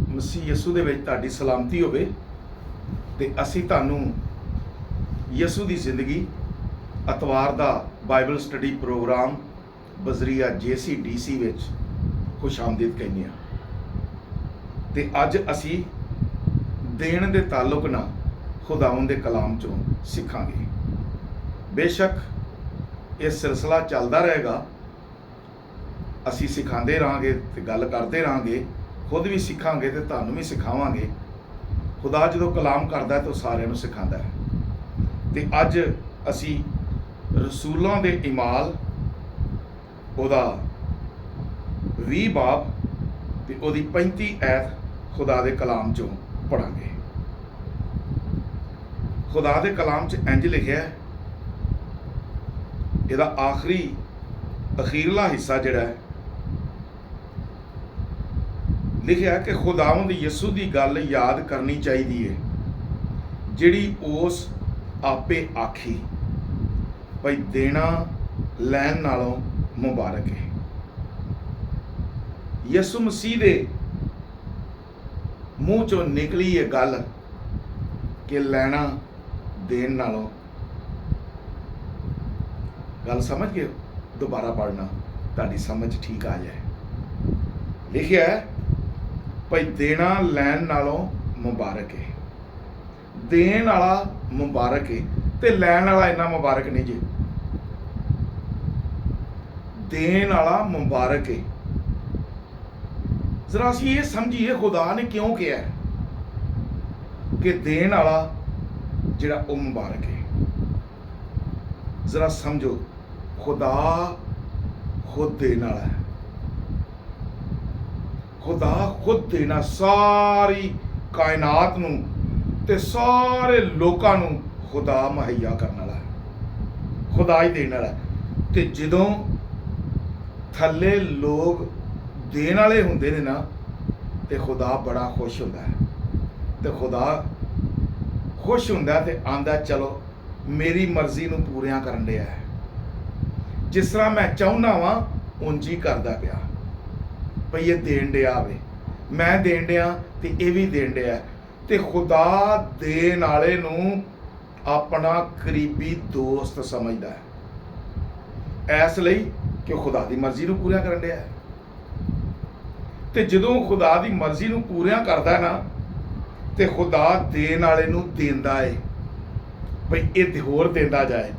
ਮਸੀਹ ਯਸੂ ਦੇ ਵਿੱਚ ਤੁਹਾਡੀ ਸਲਾਮਤੀ ਹੋਵੇ ਤੇ ਅਸੀਂ ਤੁਹਾਨੂੰ ਯਸੂ ਦੀ ਜ਼ਿੰਦਗੀ ਅਤਵਾਰ ਦਾ ਬਾਈਬਲ ਸਟੱਡੀ ਪ੍ਰੋਗਰਾਮ ਬਜ਼ਰੀਆ JCDC ਵਿੱਚ ਖੁਸ਼ ਆਮਦੀਦ ਕਹਿੰਦੇ ਹਾਂ। ਤੇ ਅੱਜ ਅਸੀਂ ਦੇਣ ਦੇ ਤਾਲੁਕ ਨਾਲ ਖੁਦਾਵੰਦ ਦੇ ਕਲਾਮ ਚੋਂ ਸਿੱਖਾਂਗੇ। ਬੇਸ਼ੱਕ ਇਹ ਸਿਲਸਿਲਾ ਚੱਲਦਾ ਰਹੇਗਾ, ਅਸੀਂ ਸਿਖਾਉਂਦੇ ਰਹਾਂਗੇ ਤੇ ਗੱਲ ਕਰਦੇ ਰਹਾਂਗੇ, ਖੁਦ ਵੀ ਸਿੱਖਾਂਗੇ ਤੇ ਤੁਹਾਨੂੰ ਵੀ ਸਿਖਾਵਾਂਗੇ। ਖੁਦਾ ਜਦੋਂ ਕਲਾਮ ਕਰਦਾ ਤਾਂ ਸਾਰਿਆਂ ਨੂੰ ਸਿਖਾਉਂਦਾ ਹੈ। ਤੇ ਅੱਜ ਅਸੀਂ ਰਸੂਲਾਂ ਦੇ ਇਮਾਲ ਉਹਦਾ 20 ਬਾਬ ਤੇ ਉਹਦੀ 35 ਐਤ ਖੁਦਾ ਦੇ ਕਲਾਮ ਚੋਂ ਪੜਾਂਗੇ। ਖੁਦਾ ਦੇ ਕਲਾਮ 'ਚ ਇੰਜ ਲਿਖਿਆ ਹੈ, ਇਹਦਾ ਅਖੀਰਲਾ ਹਿੱਸਾ ਜਿਹੜਾ ਹੈ ਲਿਖਿਆ ਕਿ ਖੁਦਾਵੰਦ ਯਸੂ ਦੀ ਗੱਲ ਯਾਦ ਕਰਨੀ ਚਾਹੀਦੀ ਹੈ, ਜਿਹੜੀ ਉਸ ਆਪੇ ਆਖੀ ਭਈ ਦੇਣਾ ਲੈਣ ਨਾਲੋਂ ਮੁਬਾਰਕ ਹੈ। ਯਸੂ ਮਸੀਹ ਦੇ ਮੂੰਹ ਚੋਂ ਨਿਕਲੀ ਇਹ ਗੱਲ ਕਿ ਲੈਣਾ ਦੇਣ ਨਾਲੋਂ। ਗੱਲ ਸਮਝ ਗਏ? ਦੁਬਾਰਾ ਪੜ੍ਹਨਾ ਤੁਹਾਡੀ ਸਮਝ ਠੀਕ ਆ ਜਾਏ। ਲਿਖਿਆ ਹੈ ਭਈ ਦੇਣਾ ਲੈਣ ਨਾਲੋਂ ਮੁਬਾਰਕ ਹੈ। ਦੇਣ ਵਾਲਾ ਮੁਬਾਰਕ ਹੈ ਤੇ ਲੈਣ ਵਾਲਾ ਇੰਨਾ ਮੁਬਾਰਕ ਨਹੀਂ ਜੀ। ਦੇਣ ਵਾਲਾ ਮੁਬਾਰਕ ਹੈ। ਜ਼ਰਾ ਅਸੀਂ ਇਹ ਸਮਝੀਏ ਖੁਦਾ ਨੇ ਕਿਉਂ ਕਿਹਾ ਕਿ ਦੇਣ ਵਾਲਾ ਜਿਹੜਾ ਉਹ ਮੁਬਾਰਕ ਹੈ। ਜ਼ਰਾ ਸਮਝੋ, ਖੁਦਾ ਖੁਦ ਦੇਣ ਵਾਲਾ ਹੈ। ਖੁਦਾ ਖੁਦ ਦੇਣਾ, ਸਾਰੀ ਕਾਇਨਾਤ ਨੂੰ ਤੇ ਸਾਰੇ ਲੋਕਾਂ ਨੂੰ ਖੁਦਾ ਮੁਹੱਈਆ ਕਰਨ ਵਾਲਾ ਹੈ। ਖੁਦਾ ਹੀ ਦੇਣ ਵਾਲਾ। ਤੇ ਜਦੋਂ ਥੱਲੇ ਲੋਕ ਦੇਣ ਵਾਲੇ ਹੁੰਦੇ ਨੇ ਨਾ ਤੇ ਖੁਦਾ ਬੜਾ ਖੁਸ਼ ਹੁੰਦਾ ਹੈ। ਤੇ ਖੁਦਾ ਖੁਸ਼ ਹੁੰਦਾ ਤੇ ਆਂਦਾ, ਚਲੋ ਮੇਰੀ ਮਰਜ਼ੀ ਨੂੰ ਪੂਰੀਆਂ ਕਰਨ ਡਿਆ ਹੈ। ਜਿਸ ਤਰ੍ਹਾਂ ਮੈਂ ਚਾਹੁੰਦਾ ਵਾਂ ਉਂਝ ਹੀ ਕਰਦਾ ਪਿਆ। ਭਈ ਇਹ ਦੇਣ ਡਿਆ ਆਵੇ, ਮੈਂ ਦੇਣ ਡਿਆ ਤੇ ਇਹ ਵੀ ਦੇਣ ਡਿਆ। ਤੇ ਖੁਦਾ ਦੇਣ ਵਾਲੇ ਨੂੰ ਆਪਣਾ ਕਰੀਬੀ ਦੋਸਤ ਸਮਝਦਾ ਹੈ, ਇਸ ਲਈ ਕਿ ਖੁਦਾ ਦੀ ਮਰਜ਼ੀ ਨੂੰ ਪੂਰੀਆਂ ਕਰਨ ਡਿਆ ਹੈ। ਤੇ ਜਦੋਂ ਖੁਦਾ ਦੀ ਮਰਜ਼ੀ ਨੂੰ ਪੂਰੀਆਂ ਕਰਦਾ ਨਾ ਤੇ ਖੁਦਾ ਦੇਣ ਵਾਲੇ ਨੂੰ ਦਿੰਦਾ ਏ, ਭਈ ਇਹ ਹੋਰ ਦਿੰਦਾ ਜਾਏ,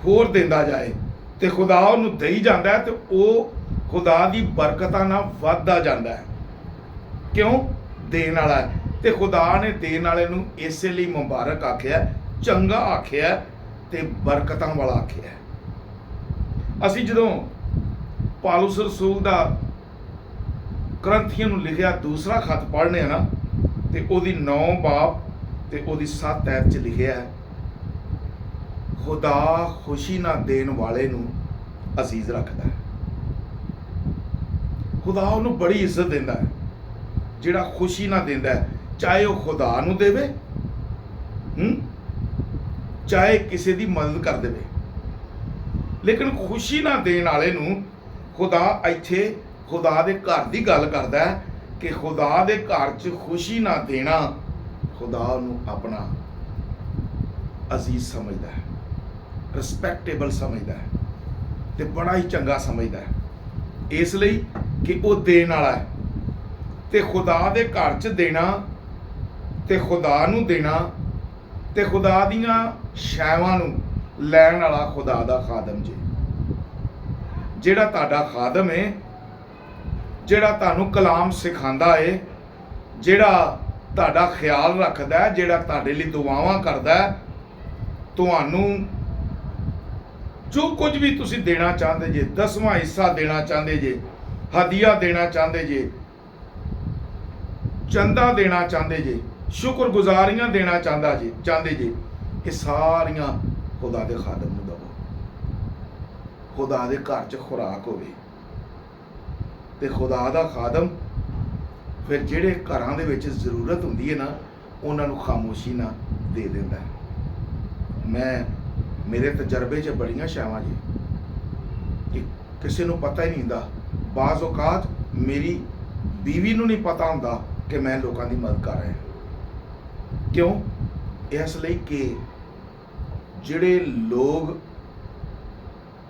ਹੋਰ ਦਿੰਦਾ ਜਾਏ। ਤੇ ਖੁਦਾ ਉਹਨੂੰ ਦੇਈ ਜਾਂਦਾ ਹੈ ਤੇ ਉਹ ਖੁਦਾ ਦੀ ਬਰਕਤਾਂ ਨਾਲ ਵੱਧਦਾ ਜਾਂਦਾ ਹੈ। ਕਿਉਂ? ਦੇਣ ਵਾਲਾ ਹੈ। ਤੇ ਖੁਦਾ ਨੇ ਦੇਣ ਵਾਲੇ ਨੂੰ ਇਸੇ ਲਈ ਮੁਬਾਰਕ ਆਖਿਆ, ਚੰਗਾ ਆਖਿਆ ਤੇ ਬਰਕਤਾਂ ਵਾਲਾ ਆਖਿਆ। ਅਸੀਂ ਜਦੋਂ ਪਾਲੂਸ ਰਸੂਲ ਦਾ ਕਰੰਥੀਆਂ ਨੂੰ ਲਿਖਿਆ ਦੂਸਰਾ ਖੱਤ ਪੜ੍ਹਨੇ ਆ ਨਾ ਤੇ ਉਹਦੀ 9 ਬਾਬ ਤੇ ਉਹਦੀ 7 ਐਤ 'ਚ ਲਿਖਿਆ ਹੈ, ਖੁਦਾ ਖੁਸ਼ੀ ਨਾਲ ਦੇਣ ਵਾਲੇ ਨੂੰ ਅਜ਼ੀਜ਼ ਰੱਖਦਾ ਹੈ। ਖੁਦਾ ਉਹਨੂੰ ਬੜੀ ਇੱਜ਼ਤ ਦਿੰਦਾ ਹੈ ਜਿਹੜਾ ਖੁਸ਼ੀ ਨਾਲ ਦਿੰਦਾ ਹੈ, ਚਾਹੇ ਉਹ ਖੁਦਾ ਨੂੰ ਦੇਵੇ, ਚਾਹੇ ਕਿਸੇ ਦੀ ਮਦਦ ਕਰ ਦੇਵੇ। ਲੇਕਿਨ ਖੁਸ਼ੀ ਨਾਲ ਦੇਣ ਵਾਲੇ ਨੂੰ ਖੁਦਾ ਇੱਥੇ ਖੁਦਾ ਦੇ ਘਰ ਦੀ ਗੱਲ ਕਰਦਾ ਹੈ ਕਿ ਖੁਦਾ ਦੇ ਘਰ 'ਚ ਖੁਸ਼ੀ ਨਾਲ ਦੇਣਾ ਖੁਦਾ ਉਹਨੂੰ ਆਪਣਾ ਅਜ਼ੀਜ਼ ਸਮਝਦਾ ਹੈ, ਰਿਸਪੈਕਟੇਬਲ ਸਮਝਦਾ ਹੈ ਤੇ ਬੜਾ ਹੀ ਚੰਗਾ ਸਮਝਦਾ ਹੈ। ਇਸ ਲਈ ਕਿ ਉਹ ਦੇਣ ਵਾਲਾ ਹੈ। ਤੇ ਖੁਦਾ ਦੇ ਘਰ 'ਚ ਦੇਣਾ ਤੇ ਖੁਦਾ ਨੂੰ ਦੇਣਾ ਤੇ ਖੁਦਾ ਦੀਆਂ ਸ਼ੈਵਾਂ ਨੂੰ ਲੈਣ ਵਾਲਾ ਖੁਦਾ ਦਾ ਖਾਦਮ ਜੀ। ਜਿਹੜਾ ਤੁਹਾਡਾ ਖਾਦਮ ਹੈ, ਜਿਹੜਾ ਤੁਹਾਨੂੰ ਕਲਾਮ ਸਿਖਾਉਂਦਾ ਹੈ, ਜਿਹੜਾ ਤੁਹਾਡਾ ਖਿਆਲ ਰੱਖਦਾ ਹੈ, ਜਿਹੜਾ ਤੁਹਾਡੇ ਲਈ ਦੁਆਵਾਂ ਕਰਦਾ ਹੈ, ਤੁਹਾਨੂੰ ਜੋ ਕੁਝ ਵੀ ਤੁਸੀਂ ਦੇਣਾ ਚਾਹੁੰਦੇ ਜੇ, 10ਵਾਂ ਹਿੱਸਾ ਦੇਣਾ ਚਾਹੁੰਦੇ ਜੇ, ਹਦੀਆ ਦੇਣਾ ਚਾਹੁੰਦੇ ਜੇ, ਚੰਦਾ ਦੇਣਾ ਚਾਹੁੰਦੇ ਜੇ, ਸ਼ੁਕਰਗੁਜ਼ਾਰੀਆਂ ਦੇਣਾ ਚਾਹੁੰਦੇ ਜੇ, ਇਹ ਸਾਰੀਆਂ ਖੁਦਾ ਦੇ ਖਾਦਮ ਨੂੰ ਦਵੋ। ਖੁਦਾ ਦੇ ਘਰ 'ਚ ਖੁਰਾਕ ਹੋਵੇ। ਤੇ ਖੁਦਾ ਦਾ ਖਾਦਮ ਫਿਰ ਜਿਹੜੇ ਘਰਾਂ ਦੇ ਵਿੱਚ ਜ਼ਰੂਰਤ ਹੁੰਦੀ ਹੈ ਨਾ ਉਹਨਾਂ ਨੂੰ ਖਾਮੋਸ਼ੀ ਨਾਲ ਦੇ ਦਿੰਦਾ ਹੈ। ਮੇਰੇ ਤਜਰਬੇ 'ਚ ਬੜੀਆਂ ਸ਼ਾਵਾਂ ਜੀ ਕਿ ਕਿਸੇ ਨੂੰ ਪਤਾ ਹੀ ਨਹੀਂ ਹੁੰਦਾ। ਬਾਜ਼ ਔਕਾਤ ਮੇਰੀ ਬੀਵੀ ਨੂੰ ਨਹੀਂ ਪਤਾ ਹੁੰਦਾ ਕਿ ਮੈਂ ਲੋਕਾਂ ਦੀ ਮਦਦ ਕਰ ਰਿਹਾ। ਕਿਉਂ? ਇਸ ਲਈ ਕਿ ਜਿਹੜੇ ਲੋਕ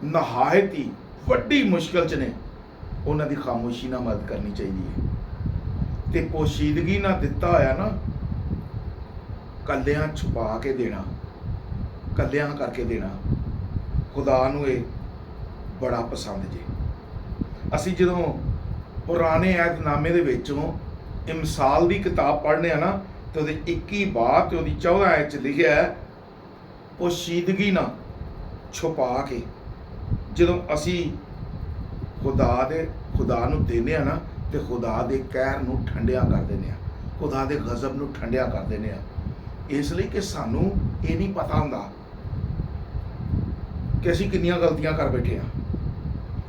ਨਹਾਇਤ ਹੀ ਵੱਡੀ ਮੁਸ਼ਕਲ 'ਚ ਨੇ, ਉਹਨਾਂ ਦੀ ਖਾਮੋਸ਼ੀ ਨਾਲ ਮਦਦ ਕਰਨੀ ਚਾਹੀਦੀ ਹੈ। ਤੇ ਪੋਸ਼ੀਦਗੀ ਨਾਲ ਦਿੱਤਾ ਹੋਇਆ ਨਾ, ਕੱਲਿਆਂ ਛੁਪਾ ਕੇ ਦੇਣਾ, ਕੱਲਿਆਂ ਕਰਕੇ ਦੇਣਾ, ਖੁਦਾ ਨੂੰ ਇਹ ਬੜਾ ਪਸੰਦ ਜੇ। ਅਸੀਂ ਜਦੋਂ ਪੁਰਾਣੇ ਐਤਨਾਮੇ ਦੇ ਵਿੱਚੋਂ ਮਿਸਾਲ ਦੀ ਕਿਤਾਬ ਪੜ੍ਹਨੇ ਆ ਨਾ, ਤੇ ਉਹਦੇ 21 ਬਾਬ ਤੇ ਉਹਦੀ 14 ਆਇਤ 'ਚ ਲਿਖਿਆ ਹੈ, ਪੋਸ਼ੀਦਗੀ ਨਾਲ ਛੁਪਾ ਕੇ ਜਦੋਂ ਅਸੀਂ ਖੁਦਾ ਨੂੰ ਦਿੰਦੇ ਆ ਨਾ, ਤੇ ਖੁਦਾ ਦੇ ਕਹਿਰ ਨੂੰ ਠੰਡਿਆ ਕਰ ਦਿੰਦੇ ਆ, ਖੁਦਾ ਦੇ ਗਜ਼ਬ ਨੂੰ ਠੰਡਿਆ ਕਰ ਦਿੰਦੇ ਆ। ਇਸ ਲਈ ਕਿ ਸਾਨੂੰ ਇਹ ਨਹੀਂ ਪਤਾ ਹੁੰਦਾ ਕਿ ਅਸੀਂ ਕਿੰਨੀਆਂ ਗਲਤੀਆਂ ਕਰ ਬੈਠੇ ਆ।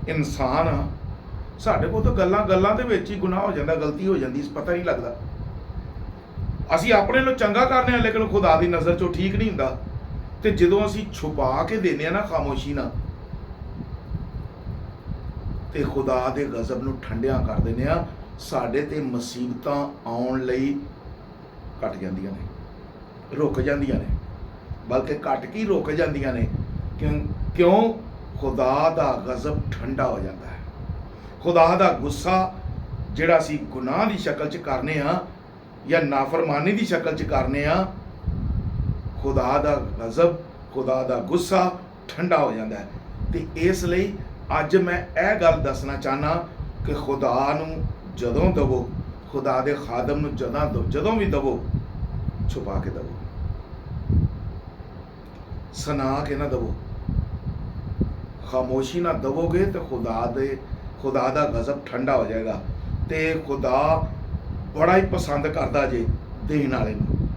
ਇਨਸਾਨ ਆ, ਸਾਡੇ ਕੋਲ ਤਾਂ ਗੱਲਾਂ ਦੇ ਵਿੱਚ ਹੀ ਗੁਨਾਹ ਹੋ ਜਾਂਦਾ, ਗਲਤੀ ਹੋ ਜਾਂਦੀ, ਪਤਾ ਨਹੀਂ ਲੱਗਦਾ। ਅਸੀਂ ਆਪਣੇ ਨੂੰ ਚੰਗਾ ਕਰਨੇ ਆ, ਲੇਕਿਨ ਖੁਦਾ ਦੀ ਨਜ਼ਰ 'ਚੋਂ ਠੀਕ ਨਹੀਂ ਹੁੰਦਾ। ਤੇ ਜਦੋਂ ਅਸੀਂ ਛੁਪਾ ਕੇ ਦਿੰਦੇ ਆ ਨਾ, ਖਾਮੋਸ਼ੀ ਨਾਲ, ਤੇ ਖੁਦਾ ਦੇ ਗਜ਼ਬ ਨੂੰ ਠੰਡਿਆ ਕਰ ਦਿੰਦੇ ਆ। ਸਾਡੇ ਤੇ ਮੁਸੀਬਤਾਂ ਆਉਣ ਲਈ ਘਟ ਜਾਂਦੀਆਂ ਨੇ, ਰੁਕ ਜਾਂਦੀਆਂ ਨੇ, ਬਲਕਿ ਘਟ ਕੇ ਰੁਕ ਜਾਂਦੀਆਂ ਨੇ। ਕਿਉਂ? ਖੁਦਾ ਦਾ ਗਜ਼ਬ ਠੰਡਾ ਹੋ ਜਾਂਦਾ ਹੈ। ਖੁਦਾ ਦਾ ਗੁੱਸਾ ਜਿਹੜਾ ਅਸੀਂ ਗੁਨਾਹ ਦੀ ਸ਼ਕਲ 'ਚ ਕਰਨੇ ਆ ਜਾਂ ਨਾਫਰਮਾਨੀ ਦੀ ਸ਼ਕਲ 'ਚ ਕਰਨੇ ਆ, ਖੁਦਾ ਦਾ ਗਜ਼ਬ, ਖੁਦਾ ਦਾ ਗੁੱਸਾ ਠੰਡਾ ਹੋ ਜਾਂਦਾ ਹੈ। ਤੇ ਇਸ ਲਈ ਅੱਜ ਮੈਂ ਇਹ ਗੱਲ ਦੱਸਣਾ ਚਾਹਨਾ ਕਿ ਖੁਦਾ ਨੂੰ ਜਦੋਂ ਦਵੋ, ਖੁਦਾ ਦੇ ਖਾਦਮ ਨੂੰ ਜਦੋਂ ਵੀ ਦਵੋ, ਛੁਪਾ ਕੇ ਦਵੋ, ਸੁਣਾ ਕੇ ਨਾ ਦਵੋ। ਖਾਮੋਸ਼ੀ ਨਾਲ ਦਵੋਗੇ ਤੇ ਖੁਦਾ ਦਾ ਗਜ਼ਬ ਠੰਡਾ ਹੋ ਜਾਏਗਾ। ਤੇ ਖੁਦਾ ਬੜਾ ਹੀ ਪਸੰਦ ਕਰਦਾ ਜੇ ਦੇਣ ਵਾਲੇ ਨੂੰ।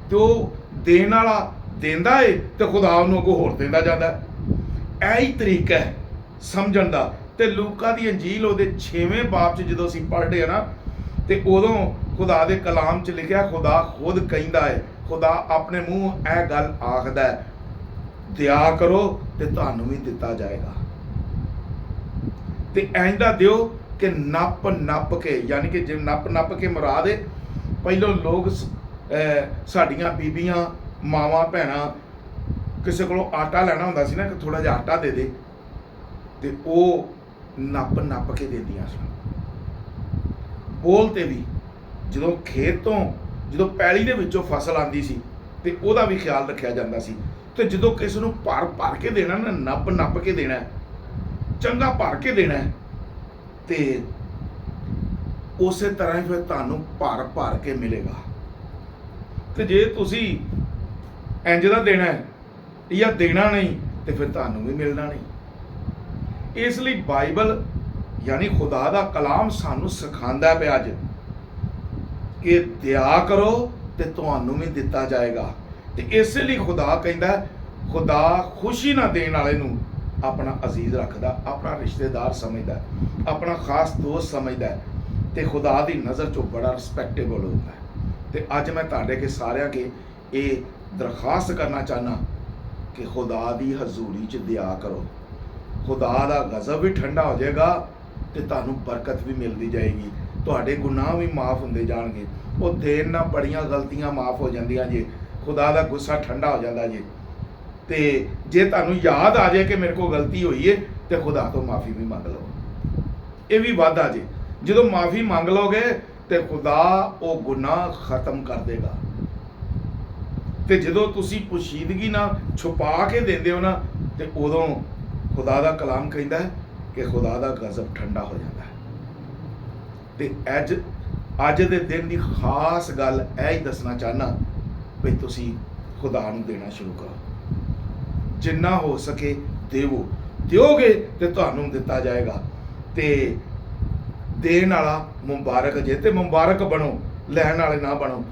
ਤੇ ਉਹ ਦੇਣ ਵਾਲਾ ਦਿੰਦਾ ਏ ਤੇ ਖੁਦਾ ਉਹਨੂੰ ਅੱਗੋਂ ਹੋਰ ਦਿੰਦਾ ਜਾਂਦਾ। ਇਹ ਹੀ ਤਰੀਕਾ ਹੈ ਸਮਝਣ ਦਾ। ਤੇ ਲੂਕਾ ਦੀ ਅੰਜੀਲ ਉਹਦੇ 6ਵੇਂ ਬਾਬ 'ਚ ਜਦੋਂ ਅਸੀਂ ਪੜ੍ਹਦੇ ਆ ਨਾ, ਤੇ ਉਦੋਂ ਖੁਦਾ ਦੇ ਕਲਾਮ 'ਚ ਲਿਖਿਆ, ਖੁਦਾ ਖੁਦ ਕਹਿੰਦਾ ਹੈ, ਖੁਦਾ ਆਪਣੇ ਮੂੰਹ ਇਹ ਗੱਲ ਆਖਦਾ ਹੈ, ਦਿਆ ਕਰੋ ਤੇ ਤੁਹਾਨੂੰ ਵੀ ਦਿੱਤਾ ਜਾਏਗਾ। ਤੇ ਐਂਦਾ ਦਿਓ ਕਿ ਨੱਪ ਕੇ, ਯਾਨੀ ਕਿ ਜੇ ਨੱਪ ਕੇ ਮੁਰਾਦ ਹੈ, ਪਹਿਲੋਂ ਲੋਕ ਸਾਡੀਆਂ ਬੀਬੀਆਂ, ਮਾਵਾਂ, ਭੈਣਾਂ ਕਿਸੇ ਕੋਲੋਂ ਆਟਾ ਲੈਣਾ ਹੁੰਦਾ ਸੀ ਨਾ, ਕਿ ਥੋੜਾ ਜਿਹਾ ਆਟਾ ਦੇ ਦੇ, ਤੇ ਉਹ ਨੱਪ ਕੇ ਦਿੰਦੀਆਂ ਸਨ। ਬੋਲ ਤੇ ਵੀ ਜਦੋਂ ਖੇਤ ਤੋਂ, ਜਦੋਂ ਪੈਲੀ ਦੇ ਵਿੱਚੋਂ ਫਸਲ ਆਉਂਦੀ ਸੀ, ਤੇ ਉਹਦਾ ਵੀ ਖਿਆਲ ਰੱਖਿਆ ਜਾਂਦਾ ਸੀ। ਤੇ ਜਦੋਂ ਕਿਸੇ ਨੂੰ ਭਰ ਕੇ ਦੇਣਾ ਨਾ, ਨੱਪ ਕੇ ਦੇਣਾ, ਚੰਗਾ ਭਰ ਕੇ ਦੇਣਾ, ਤੇ ਉਸੇ ਤਰ੍ਹਾਂ ਹੀ ਫਿਰ ਤੁਹਾਨੂੰ ਭਰ ਕੇ ਮਿਲੇਗਾ। ਤੇ ਜੇ ਤੁਸੀਂ ਇੰਜ ਦਾ ਦੇਣਾ ਜਾਂ ਦੇਣਾ ਨਹੀਂ, ਤੇ ਫਿਰ ਤੁਹਾਨੂੰ ਵੀ ਮਿਲਣਾ ਨਹੀਂ। ਇਸ ਲਈ ਬਾਈਬਲ ਯਾਨੀ ਖੁਦਾ ਦਾ ਕਲਾਮ ਸਾਨੂੰ ਸਿਖਾਉਂਦਾ ਪਿਆ ਅੱਜ ਕਿ ਦਿਆ ਕਰੋ ਤੇ ਤੁਹਾਨੂੰ ਵੀ ਦਿੱਤਾ ਜਾਏਗਾ। ਤੇ ਇਸੇ ਲਈ ਖੁਦਾ ਕਹਿੰਦਾ, ਖੁਦਾ ਖੁਸ਼ੀ ਨਾਲ ਦੇਣ ਵਾਲੇ ਨੂੰ ਆਪਣਾ ਅਜ਼ੀਜ਼ ਰੱਖਦਾ, ਆਪਣਾ ਰਿਸ਼ਤੇਦਾਰ ਸਮਝਦਾ, ਆਪਣਾ ਖਾਸ ਦੋਸਤ ਸਮਝਦਾ, ਤੇ ਖੁਦਾ ਦੀ ਨਜ਼ਰ 'ਚੋਂ ਬੜਾ ਰਿਸਪੈਕਟੇਬਲ ਹੁੰਦਾ ਹੈ। ਤੇ ਅੱਜ ਮੈਂ ਤੁਹਾਡੇ ਕੇ ਸਾਰਿਆਂ ਕੇ ਇਹ ਦਰਖਾਸਤ ਕਰਨਾ ਚਾਹਨਾ ਕਿ ਖੁਦਾ ਦੀ ਹਜ਼ੂਰੀ 'ਚ ਦਿਆ ਕਰੋ। ਖੁਦਾ ਦਾ ਗਜ਼ਬ ਵੀ ਠੰਡਾ ਹੋ ਜਾਏਗਾ ਤੇ ਤੁਹਾਨੂੰ ਬਰਕਤ ਵੀ ਮਿਲਦੀ ਜਾਏਗੀ, ਤੁਹਾਡੇ ਗੁਨਾਹ ਵੀ ਮਾਫ ਹੁੰਦੇ ਜਾਣਗੇ। ਉਹ ਦੇਣ ਨਾਲ ਬੜੀਆਂ ਗਲਤੀਆਂ ਮਾਫ ਹੋ ਜਾਂਦੀਆਂ ਜੇ, ਖੁਦਾ ਦਾ ਗੁੱਸਾ ਠੰਡਾ ਹੋ ਜਾਂਦਾ ਜੇ। ਤੇ ਜੇ ਤੁਹਾਨੂੰ ਯਾਦ ਆ ਜਾਏ ਕਿ ਮੇਰੇ ਕੋਲ ਗਲਤੀ ਹੋਈ ਹੈ, ਤੇ ਖੁਦਾ ਤੋਂ ਮਾਫੀ ਵੀ ਮੰਗ ਲਓ, ਇਹ ਵੀ ਵਾਧਾ ਜੇ। ਜਦੋਂ ਮਾਫੀ ਮੰਗ ਲਓਗੇ ਤੇ ਖੁਦਾ ਉਹ ਗੁਨਾਹ ਖਤਮ ਕਰ ਦੇਗਾ। ਤੇ ਜਦੋਂ ਤੁਸੀਂ ਪੁਸ਼ੀਦਗੀ ਨਾਲ ਛੁਪਾ ਕੇ ਦਿੰਦੇ ਹੋ ਨਾ, ਤੇ ਉਦੋਂ ਖੁਦਾ ਦਾ ਕਲਾਮ ਕਹਿੰਦਾ ਹੈ ਕਿ ਖੁਦਾ ਦਾ ਗਜ਼ਬ ਠੰਡਾ ਹੋ ਜਾਂਦਾ ਹੈ। ਤੇ ਅੱਜ ਦੇ ਦਿਨ ਦੀ ਖਾਸ ਗੱਲ ਇਹ ਹੀ ਦੱਸਣਾ ਚਾਹਨਾ ਵੀ ਤੁਸੀਂ ਖੁਦਾ ਨੂੰ ਦੇਣਾ ਸ਼ੁਰੂ ਕਰੋ, ਜਿੰਨਾ ਹੋ ਸਕੇ ਦਿਓਗੇ ਤੇ ਤੁਹਾਨੂੰ ਦਿੱਤਾ ਜਾਏਗਾ। ਤੇ ਦੇਣ ਵਾਲਾ ਮੁਬਾਰਕ ਜੇ, ਤੇ ਮੁਬਾਰਕ ਬਣੋ, ਲੈਣ ਵਾਲੇ ਨਾ ਬਣੋ,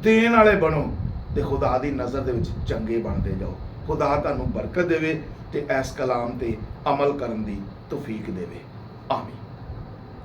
ਦੇਣ ਵਾਲੇ ਬਣੋ, ਤੇ ਖੁਦਾ ਦੀ ਨਜ਼ਰ ਦੇ ਵਿੱਚ ਚੰਗੇ ਬਣਦੇ ਜਾਓ। ਖੁਦਾ ਤੁਹਾਨੂੰ ਬਰਕਤ ਦੇਵੇ ਤੇ ਇਸ ਕਲਾਮ ਤੇ ਅਮਲ ਕਰਨ ਦੀ ਤੌਫੀਕ ਦੇਵੇ। ਆਮੀਨ।